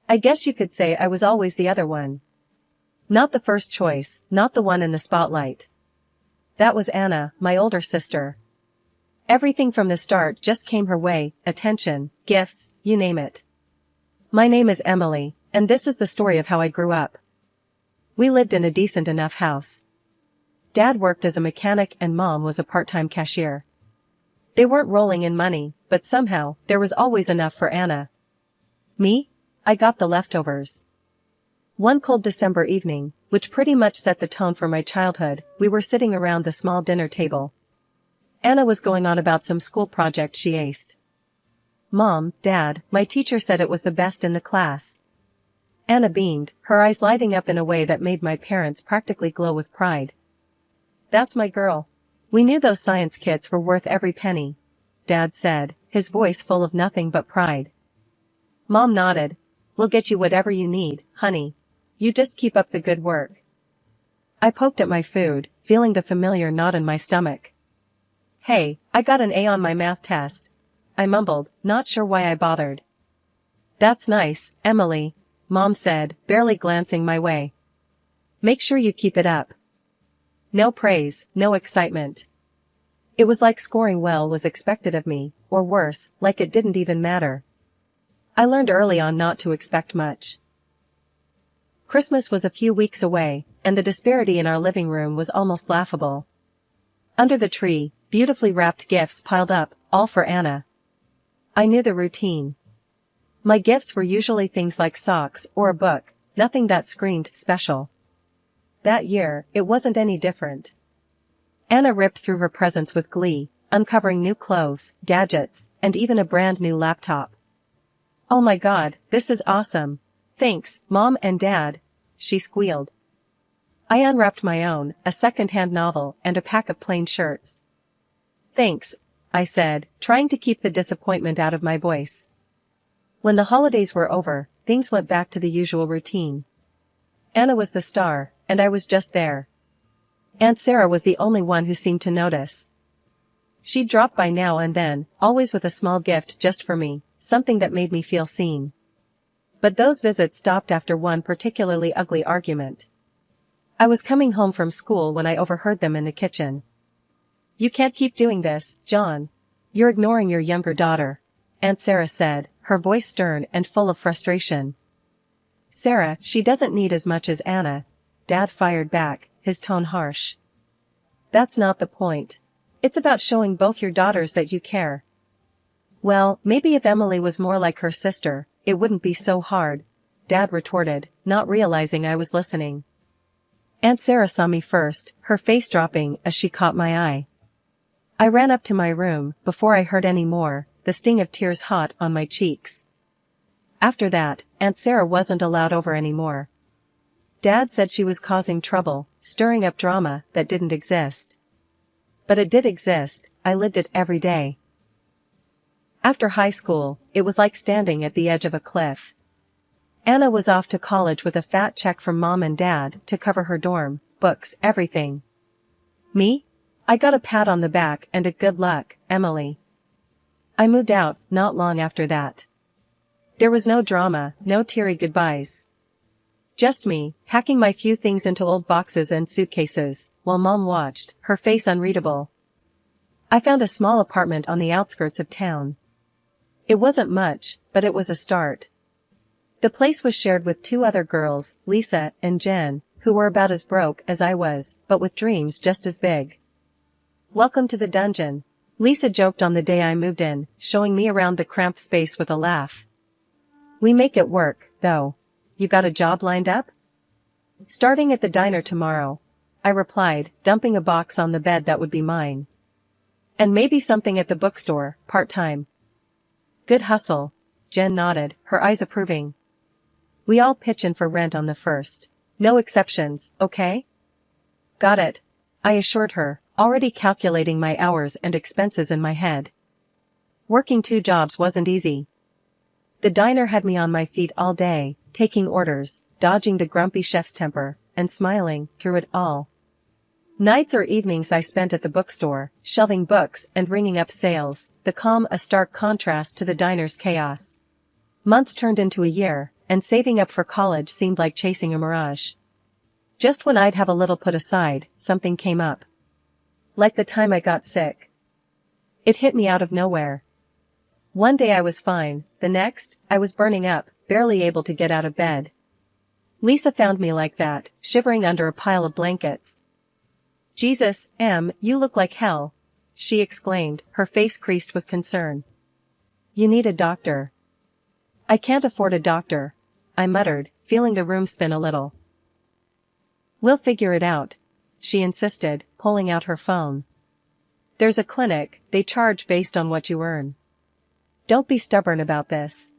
I guess you could say I was always the other one. Not the first choice, not the one in the spotlight. That was Anna, my older sister. Everything from the start just came her way, attention, gifts, you name it. My name is Emily, and this is the story of how I grew up. We lived in a decent enough house. Dad worked as a mechanic and Mom was a part-time cashier. They weren't rolling in money, but somehow, there was always enough for Anna. Me? I got the leftovers. One cold December evening, which pretty much set the tone for my childhood, we were sitting around the small dinner table. Anna was going on about some school project she aced. Mom, Dad, my teacher said it was the best in the class. Anna beamed, her eyes lighting up in a way that made my parents practically glow with pride. That's my girl. We knew those science kits were worth every penny, Dad said, his voice full of nothing but pride. Mom nodded. We'll get you whatever you need, honey. You just keep up the good work. I poked at my food, feeling the familiar knot in my stomach. Hey, I got an A on my math test. I mumbled, not sure why I bothered. That's nice, Emily, Mom said, barely glancing my way. Make sure you keep it up. No praise, no excitement. It was like scoring well was expected of me, or worse, like it didn't even matter. I learned early on not to expect much. Christmas was a few weeks away, and the disparity in our living room was almost laughable. Under the tree, beautifully wrapped gifts piled up, all for Anna. I knew the routine. My gifts were usually things like socks or a book, nothing that screamed special. That year, it wasn't any different. Anna ripped through her presents with glee, uncovering new clothes, gadgets, and even a brand new laptop. Oh my God, this is awesome. Thanks, Mom and Dad, she squealed. I unwrapped my own, a second-hand novel and a pack of plain shirts. Thanks, I said, trying to keep the disappointment out of my voice. When the holidays were over, things went back to the usual routine. Anna was the star, and I was just there. Aunt Sarah was the only one who seemed to notice. She'd drop by now and then, always with a small gift just for me, something that made me feel seen. But those visits stopped after one particularly ugly argument. I was coming home from school when I overheard them in the kitchen. You can't keep doing this, John. You're ignoring your younger daughter, Aunt Sarah said, her voice stern and full of frustration. Sarah, she doesn't need as much as Anna, Dad fired back, his tone harsh. That's not the point. It's about showing both your daughters that you care. Well, maybe if Emily was more like her sister, it wouldn't be so hard, Dad retorted, not realizing I was listening. Aunt Sarah saw me first, her face dropping as she caught my eye. I ran up to my room, before I heard any more, the sting of tears hot on my cheeks. After that, Aunt Sarah wasn't allowed over anymore. Dad said she was causing trouble, stirring up drama that didn't exist. But it did exist, I lived it every day. After high school, it was like standing at the edge of a cliff. Anna was off to college with a fat check from Mom and Dad to cover her dorm, books, everything. Me? I got a pat on the back and a good luck, Emily. I moved out, not long after that. There was no drama, no teary goodbyes. Just me, packing my few things into old boxes and suitcases, while Mom watched, her face unreadable. I found a small apartment on the outskirts of town. It wasn't much, but it was a start. The place was shared with two other girls, Lisa and Jen, who were about as broke as I was, but with dreams just as big. Welcome to the dungeon, Lisa joked on the day I moved in, showing me around the cramped space with a laugh. We make it work, though. You got a job lined up? Starting at the diner tomorrow, I replied, dumping a box on the bed that would be mine. And maybe something at the bookstore, part-time. Good hustle, Jen nodded, her eyes approving. We all pitch in for rent on the first. No exceptions, okay? Got it, I assured her, already calculating my hours and expenses in my head. Working 2 jobs wasn't easy. The diner had me on my feet all day, taking orders, dodging the grumpy chef's temper, and smiling through it all. Nights or evenings I spent at the bookstore, shelving books and ringing up sales, the calm a stark contrast to the diner's chaos. Months turned into a year, and saving up for college seemed like chasing a mirage. Just when I'd have a little put aside, something came up. Like the time I got sick. It hit me out of nowhere. One day I was fine, the next, I was burning up, barely able to get out of bed. Lisa found me like that, shivering under a pile of blankets. "Jesus, Em, you look like hell," she exclaimed, her face creased with concern. "You need a doctor." "I can't afford a doctor," I muttered, feeling the room spin a little. "We'll figure it out," she insisted, pulling out her phone. "There's a clinic, they charge based on what you earn. Don't be stubborn about this."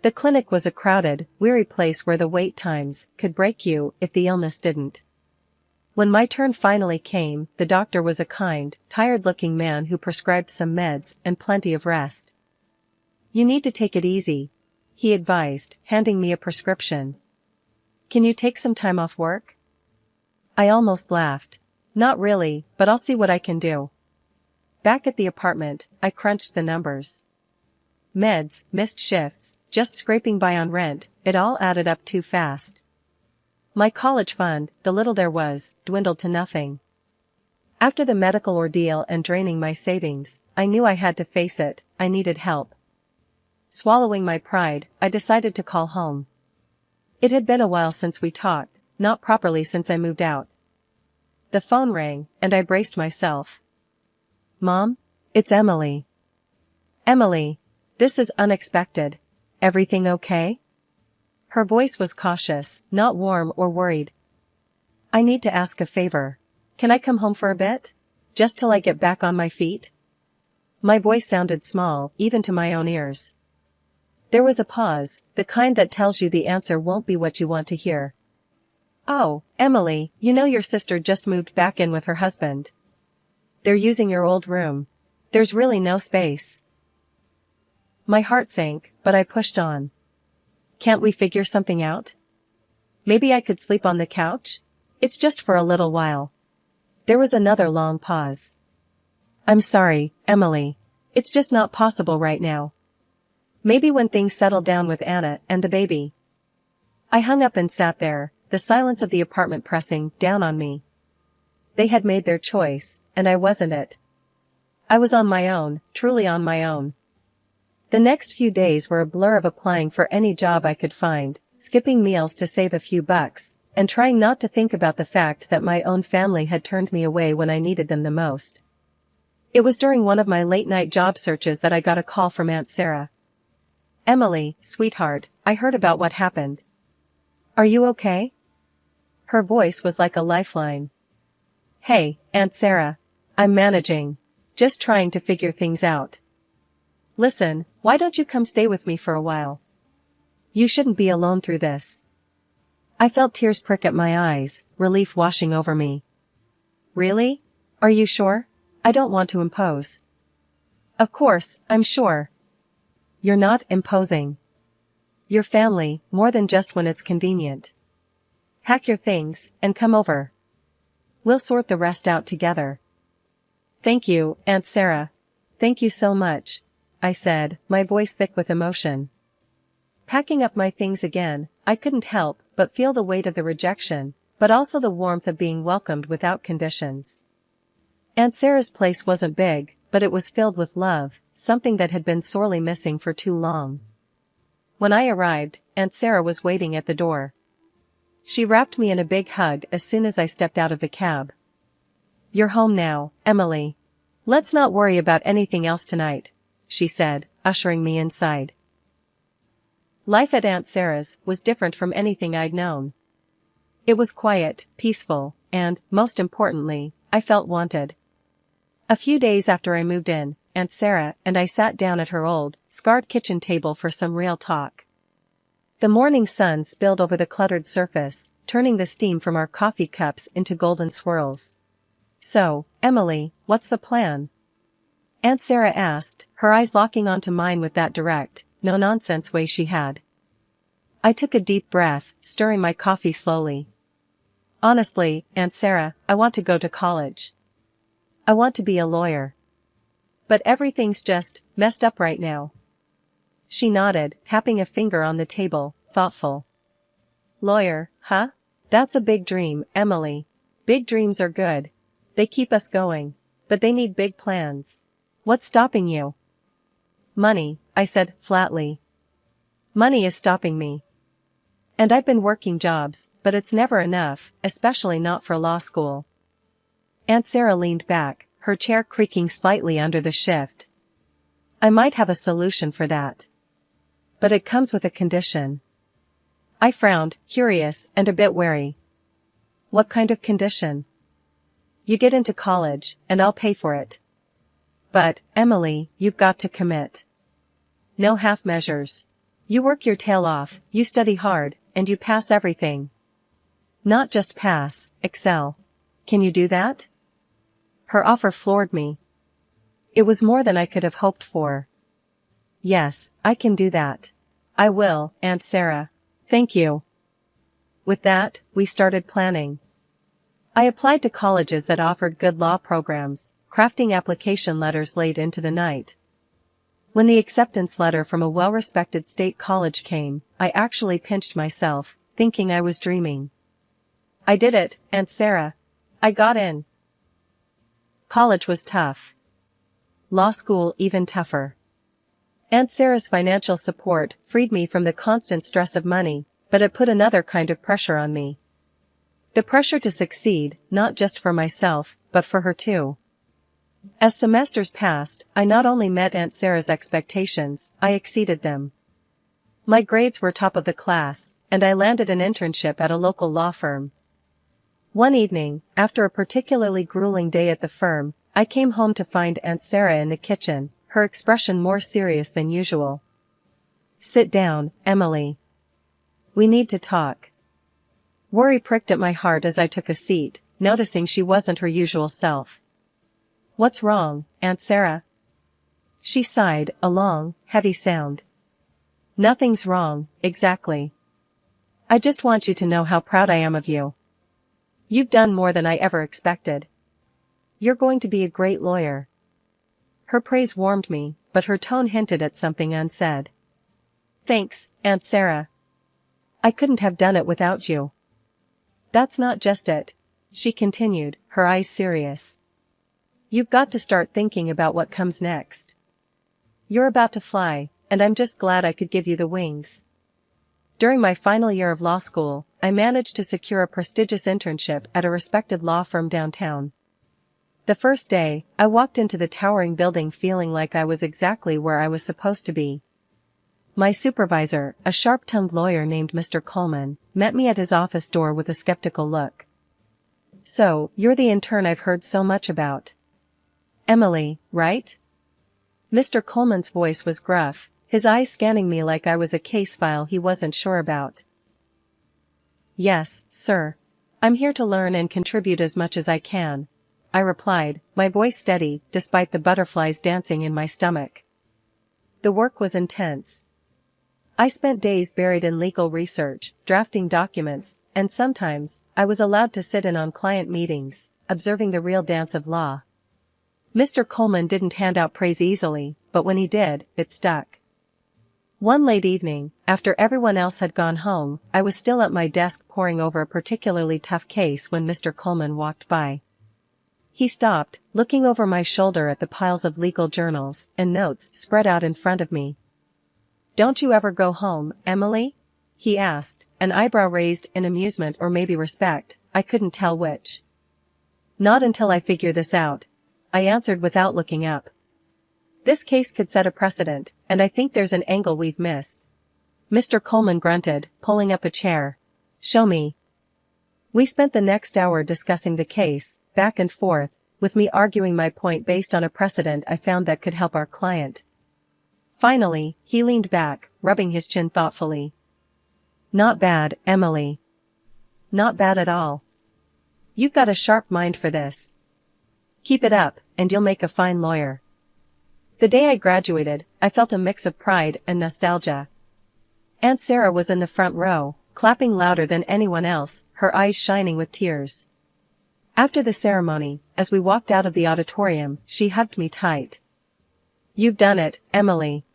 The clinic was a crowded, weary place where the wait times could break you if the illness didn't. When my turn finally came, the doctor was a kind, tired-looking man who prescribed some meds and plenty of rest. "You need to take it easy," he advised, handing me a prescription. "Can you take some time off work?" I almost laughed. "Not really, but I'll see what I can do." Back at the apartment, I crunched the numbers. Meds, missed shifts, just scraping by on rent, it all added up too fast. My college fund, the little there was, dwindled to nothing. After the medical ordeal and draining my savings, I knew I had to face it, I needed help. Swallowing my pride, I decided to call home. It had been a while since we talked, not properly since I moved out. The phone rang, and I braced myself. "Mom? It's Emily." "Emily, this is unexpected. Everything okay?" Her voice was cautious, not warm or worried. "I need to ask a favor. Can I come home for a bit? Just till I get back on my feet?" My voice sounded small, even to my own ears. There was a pause, the kind that tells you the answer won't be what you want to hear. "Oh, Emily, you know your sister just moved back in with her husband. They're using your old room. There's really no space." My heart sank, but I pushed on. "Can't we figure something out? Maybe I could sleep on the couch? It's just for a little while." There was another long pause. "I'm sorry, Emily. It's just not possible right now. Maybe when things settle down with Anna and the baby." I hung up and sat there, the silence of the apartment pressing down on me. They had made their choice, and I wasn't it. I was on my own, truly on my own. The next few days were a blur of applying for any job I could find, skipping meals to save a few bucks, and trying not to think about the fact that my own family had turned me away when I needed them the most. It was during one of my late-night job searches that I got a call from Aunt Sarah. "Emily, sweetheart, I heard about what happened. Are you okay?" Her voice was like a lifeline. "Hey, Aunt Sarah. I'm managing. Just trying to figure things out. Listen, why don't you come stay with me for a while? You shouldn't be alone through this." I felt tears prick at my eyes, relief washing over me. "Really? Are you sure? I don't want to impose." "Of course, I'm sure." "You're not imposing. Your family, more than just when it's convenient. Pack your things, and come over. We'll sort the rest out together." "Thank you, Aunt Sarah. Thank you so much," I said, my voice thick with emotion. Packing up my things again, I couldn't help but feel the weight of the rejection, but also the warmth of being welcomed without conditions. Aunt Sarah's place wasn't big, but it was filled with love, something that had been sorely missing for too long. When I arrived, Aunt Sarah was waiting at the door. She wrapped me in a big hug as soon as I stepped out of the cab. "You're home now, Emily. Let's not worry about anything else tonight," she said, ushering me inside. Life at Aunt Sarah's was different from anything I'd known. It was quiet, peaceful, and, most importantly, I felt wanted. A few days after I moved in, Aunt Sarah and I sat down at her old, scarred kitchen table for some real talk. The morning sun spilled over the cluttered surface, turning the steam from our coffee cups into golden swirls. "So, Emily, what's the plan?" Aunt Sarah asked, her eyes locking onto mine with that direct, no-nonsense way she had. I took a deep breath, stirring my coffee slowly. "Honestly, Aunt Sarah, I want to go to college. I want to be a lawyer. But everything's just messed up right now." She nodded, tapping a finger on the table, thoughtful. Lawyer, huh? That's a big dream, Emily. Big dreams are good. They keep us going. But they need big plans. What's stopping you? Money, I said, flatly. Money is stopping me. And I've been working jobs, but it's never enough, especially not for law school. Aunt Sarah leaned back, her chair creaking slightly under the shift. I might have a solution for that. But it comes with a condition. I frowned, curious and a bit wary. What kind of condition? You get into college, and I'll pay for it. But, Emily, you've got to commit. No half measures. You work your tail off, you study hard, and you pass everything. Not just pass, excel. Can you do that? Her offer floored me. It was more than I could have hoped for. Yes, I can do that. I will, Aunt Sarah. Thank you. With that, we started planning. I applied to colleges that offered good law programs, crafting application letters late into the night. When the acceptance letter from a well-respected state college came, I actually pinched myself, thinking I was dreaming. I did it, Aunt Sarah. I got in. College was tough. Law school even tougher. Aunt Sarah's financial support freed me from the constant stress of money, but it put another kind of pressure on me. The pressure to succeed, not just for myself, but for her too. As semesters passed, I not only met Aunt Sarah's expectations, I exceeded them. My grades were top of the class, and I landed an internship at a local law firm. One evening, after a particularly grueling day at the firm, I came home to find Aunt Sarah in the kitchen, her expression more serious than usual. Sit down, Emily. We need to talk. Worry pricked at my heart as I took a seat, noticing she wasn't her usual self. What's wrong, Aunt Sarah? She sighed, a long, heavy sound. Nothing's wrong, exactly. I just want you to know how proud I am of you. You've done more than I ever expected. You're going to be a great lawyer. Her praise warmed me, but her tone hinted at something unsaid. Thanks, Aunt Sarah. I couldn't have done it without you. That's not just it, she continued, her eyes serious. You've got to start thinking about what comes next. You're about to fly, and I'm just glad I could give you the wings. During my final year of law school, I managed to secure a prestigious internship at a respected law firm downtown. The first day, I walked into the towering building feeling like I was exactly where I was supposed to be. My supervisor, a sharp-tongued lawyer named Mr. Coleman, met me at his office door with a skeptical look. So, you're the intern I've heard so much about. Emily, right? Mr. Coleman's voice was gruff, his eyes scanning me like I was a case file he wasn't sure about. Yes, sir. I'm here to learn and contribute as much as I can, I replied, my voice steady, despite the butterflies dancing in my stomach. The work was intense. I spent days buried in legal research, drafting documents, and sometimes, I was allowed to sit in on client meetings, observing the real dance of law. Mr. Coleman didn't hand out praise easily, but when he did, it stuck. One late evening, after everyone else had gone home, I was still at my desk poring over a particularly tough case when Mr. Coleman walked by. He stopped, looking over my shoulder at the piles of legal journals and notes spread out in front of me. Don't you ever go home, Emily? He asked, an eyebrow raised in amusement or maybe respect, I couldn't tell which. Not until I figure this out, I answered without looking up. This case could set a precedent, and I think there's an angle we've missed. Mr. Coleman grunted, pulling up a chair. Show me. We spent the next hour discussing the case, back and forth, with me arguing my point based on a precedent I found that could help our client. Finally, he leaned back, rubbing his chin thoughtfully. Not bad, Emily. Not bad at all. You've got a sharp mind for this. Keep it up, and you'll make a fine lawyer. The day I graduated, I felt a mix of pride and nostalgia. Aunt Sarah was in the front row, clapping louder than anyone else, her eyes shining with tears. After the ceremony, as we walked out of the auditorium, she hugged me tight. You've done it, Emily.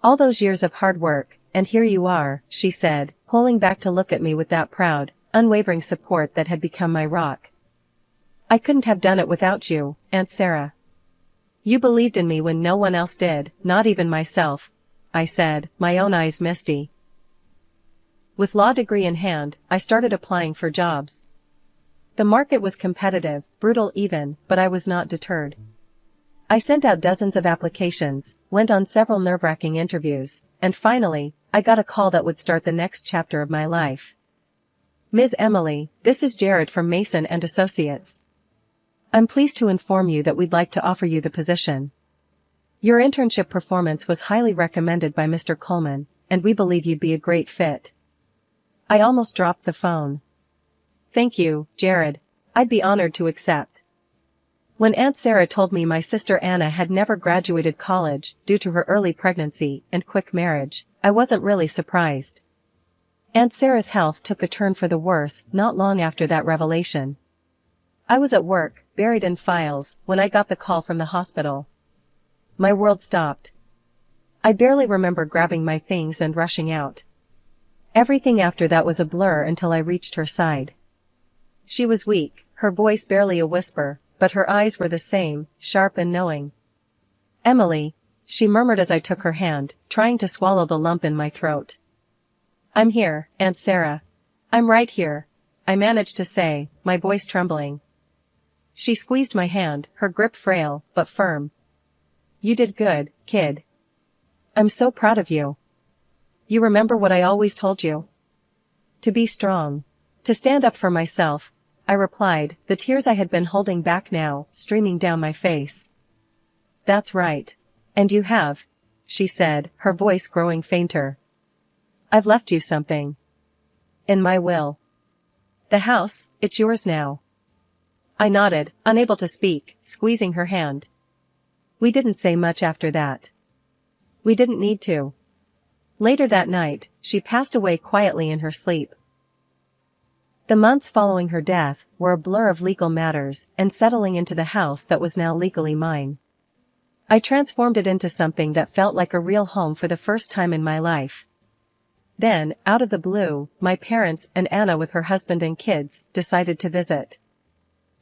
All those years of hard work, and here you are, she said, pulling back to look at me with that proud, unwavering support that had become my rock. I couldn't have done it without you, Aunt Sarah. You believed in me when no one else did, not even myself, I said, my own eyes misty. With law degree in hand, I started applying for jobs. The market was competitive, brutal even, but I was not deterred. I sent out dozens of applications, went on several nerve-wracking interviews, and finally, I got a call that would start the next chapter of my life. Ms. Emily, this is Jared from Mason & Associates. I'm pleased to inform you that we'd like to offer you the position. Your internship performance was highly recommended by Mr. Coleman, and we believe you'd be a great fit. I almost dropped the phone. Thank you, Jared. I'd be honored to accept. When Aunt Sarah told me my sister Anna had never graduated college due to her early pregnancy and quick marriage, I wasn't really surprised. Aunt Sarah's health took a turn for the worse not long after that revelation. I was at work, buried in files, when I got the call from the hospital. My world stopped. I barely remember grabbing my things and rushing out. Everything after that was a blur until I reached her side. She was weak, her voice barely a whisper, but her eyes were the same, sharp and knowing. Emily, she murmured as I took her hand, trying to swallow the lump in my throat. I'm here, Aunt Sarah. I'm right here, I managed to say, my voice trembling. She squeezed my hand, her grip frail, but firm. You did good, kid. I'm so proud of you. You remember what I always told you? To be strong. To stand up for myself, I replied, the tears I had been holding back now, streaming down my face. That's right. And you have, she said, her voice growing fainter. I've left you something. In my will. The house, it's yours now. I nodded, unable to speak, squeezing her hand. We didn't say much after that. We didn't need to. Later that night, she passed away quietly in her sleep. The months following her death were a blur of legal matters and settling into the house that was now legally mine. I transformed it into something that felt like a real home for the first time in my life. Then, out of the blue, my parents and Anna with her husband and kids decided to visit.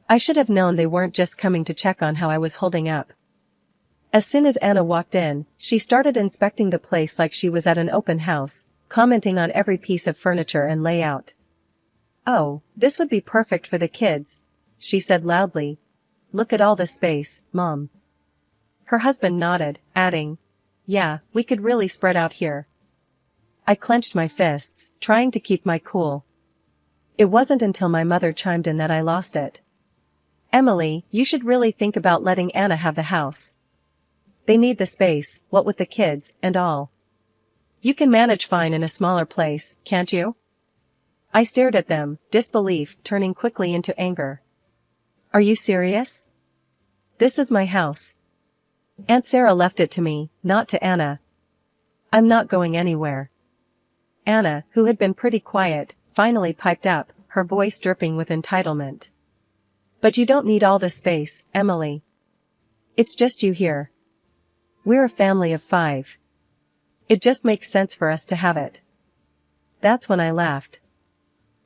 I should have known they weren't just coming to check on how I was holding up. As soon as Anna walked in, she started inspecting the place like she was at an open house, commenting on every piece of furniture and layout. Oh, this would be perfect for the kids, she said loudly. Look at all this space, Mom. Her husband nodded, adding, yeah, we could really spread out here. I clenched my fists, trying to keep my cool. It wasn't until my mother chimed in that I lost it. Emily, you should really think about letting Anna have the house. They need the space, what with the kids and all. You can manage fine in a smaller place, can't you? I stared at them, disbelief turning quickly into anger. Are you serious? This is my house. Aunt Sarah left it to me, not to Anna. I'm not going anywhere. Anna, who had been pretty quiet, finally piped up, her voice dripping with entitlement. But you don't need all this space, Emily. It's just you here. We're a family of 5. It just makes sense for us to have it. That's when I laughed.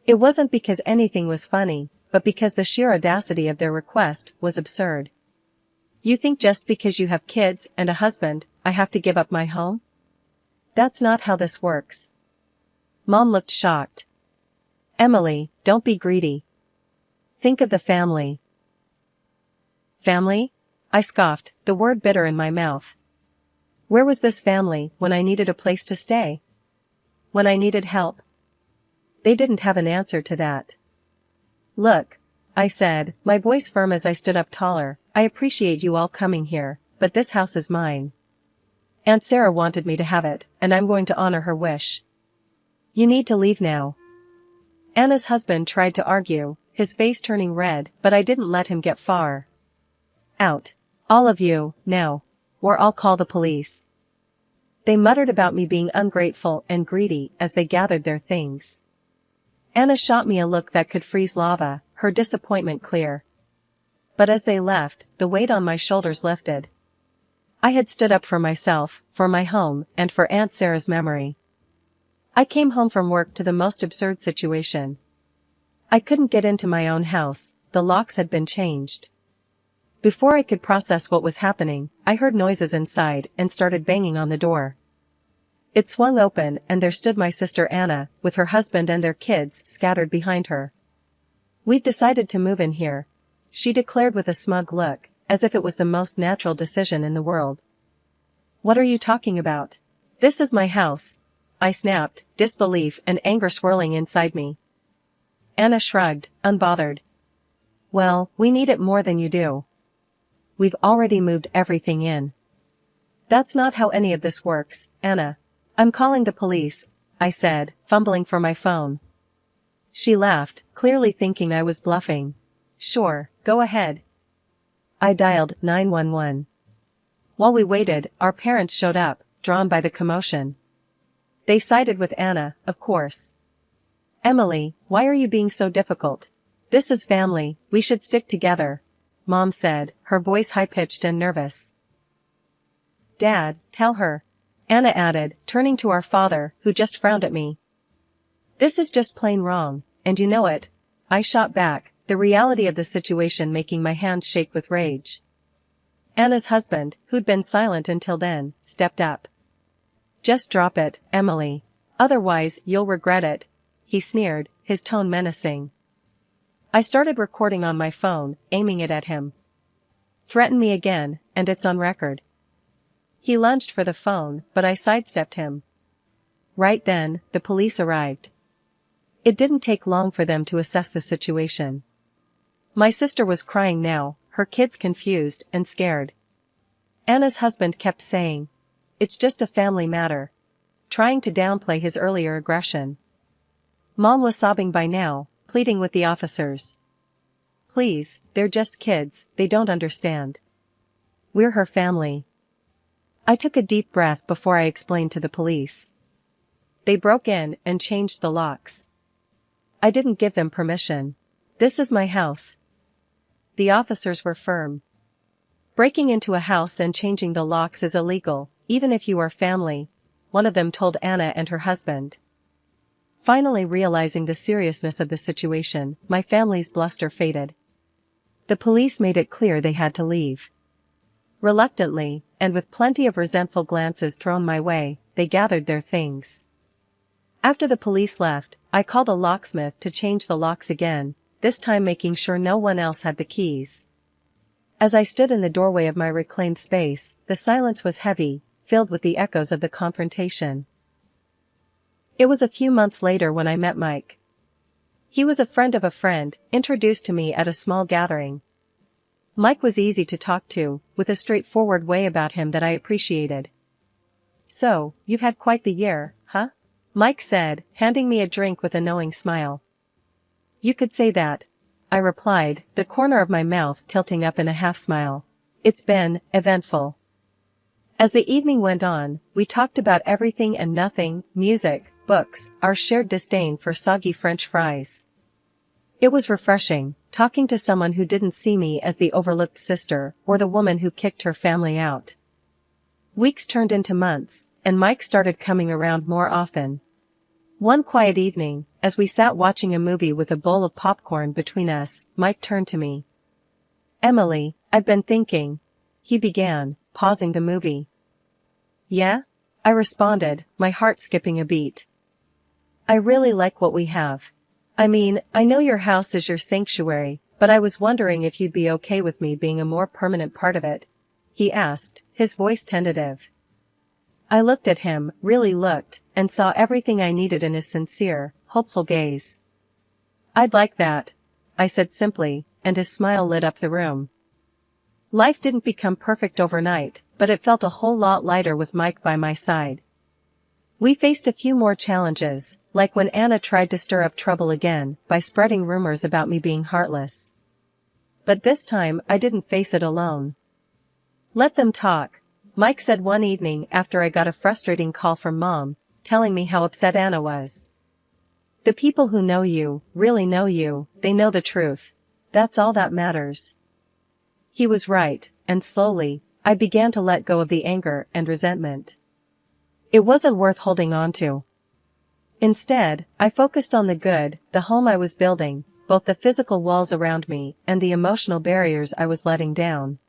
It wasn't because anything was funny, but because the sheer audacity of their request was absurd. You think just because you have kids and a husband, I have to give up my home? That's not how this works. Mom looked shocked. Emily, don't be greedy. Think of the family. Family? I scoffed, the word bitter in my mouth. Where was this family when I needed a place to stay? When I needed help? They didn't have an answer to that. Look, I said, my voice firm as I stood up taller, I appreciate you all coming here, but this house is mine. Aunt Sarah wanted me to have it, and I'm going to honor her wish. You need to leave now. Anna's husband tried to argue, his face turning red, but I didn't let him get far. Out. All of you, now. Or I'll call the police. They muttered about me being ungrateful and greedy as they gathered their things. Anna shot me a look that could freeze lava, her disappointment clear. But as they left, the weight on my shoulders lifted. I had stood up for myself, for my home, and for Aunt Sarah's memory. I came home from work to the most absurd situation. I couldn't get into my own house, the locks had been changed. Before I could process what was happening, I heard noises inside and started banging on the door. It swung open and there stood my sister Anna, with her husband and their kids scattered behind her. "We've decided to move in here," she declared with a smug look, as if it was the most natural decision in the world. "What are you talking about? This is my house," I snapped, disbelief and anger swirling inside me. Anna shrugged, unbothered. "Well, we need it more than you do. We've already moved everything in." "That's not how any of this works, Anna. I'm calling the police," I said, fumbling for my phone. She laughed, clearly thinking I was bluffing. "Sure, go ahead." I dialed 911. While we waited, our parents showed up, drawn by the commotion. They sided with Anna, of course. "Emily, why are you being so difficult? This is family, we should stick together," Mom said, her voice high-pitched and nervous. "Dad, tell her," Anna added, turning to our father, who just frowned at me. "This is just plain wrong, and you know it," I shot back, the reality of the situation making my hands shake with rage. Anna's husband, who'd been silent until then, stepped up. "Just drop it, Emily. Otherwise, you'll regret it," he sneered, his tone menacing. I started recording on my phone, aiming it at him. "Threaten me again, and it's on record." He lunged for the phone, but I sidestepped him. Right then, the police arrived. It didn't take long for them to assess the situation. My sister was crying now, her kids confused and scared. Anna's husband kept saying, "It's just a family matter," trying to downplay his earlier aggression. Mom was sobbing by now, pleading with the officers. "Please, they're just kids, they don't understand. We're her family." I took a deep breath before I explained to the police. They broke in and changed the locks. I didn't give them permission. "This is my house." The officers were firm. "Breaking into a house and changing the locks is illegal, even if you are family," one of them told Anna and her husband. Finally realizing the seriousness of the situation, my family's bluster faded. The police made it clear they had to leave. Reluctantly, and with plenty of resentful glances thrown my way, they gathered their things. After the police left, I called a locksmith to change the locks again, this time making sure no one else had the keys. As I stood in the doorway of my reclaimed space, the silence was heavy, filled with the echoes of the confrontation. It was a few months later when I met Mike. He was a friend of a friend, introduced to me at a small gathering. Mike was easy to talk to, with a straightforward way about him that I appreciated. "So, you've had quite the year, huh?" Mike said, handing me a drink with a knowing smile. "You could say that," I replied, the corner of my mouth tilting up in a half-smile. "It's been eventful." As the evening went on, we talked about everything and nothing, music, books, our shared disdain for soggy French fries. It was refreshing, talking to someone who didn't see me as the overlooked sister, or the woman who kicked her family out. Weeks turned into months, and Mike started coming around more often. One quiet evening, as we sat watching a movie with a bowl of popcorn between us, Mike turned to me. "Emily, I've been thinking," he began, pausing the movie. "Yeah?" I responded, my heart skipping a beat. "I really like what we have. I mean, I know your house is your sanctuary, but I was wondering if you'd be okay with me being a more permanent part of it," he asked, his voice tentative. I looked at him, really looked, and saw everything I needed in his sincere, hopeful gaze. "I'd like that," I said simply, and his smile lit up the room. Life didn't become perfect overnight, but it felt a whole lot lighter with Mike by my side. We faced a few more challenges, like when Anna tried to stir up trouble again by spreading rumors about me being heartless. But this time I didn't face it alone. "Let them talk," Mike said one evening after I got a frustrating call from Mom, telling me how upset Anna was. "The people who know you, really know you, they know the truth. That's all that matters." He was right, and slowly, I began to let go of the anger and resentment. It wasn't worth holding on to. Instead, I focused on the good, the home I was building, both the physical walls around me and the emotional barriers I was letting down.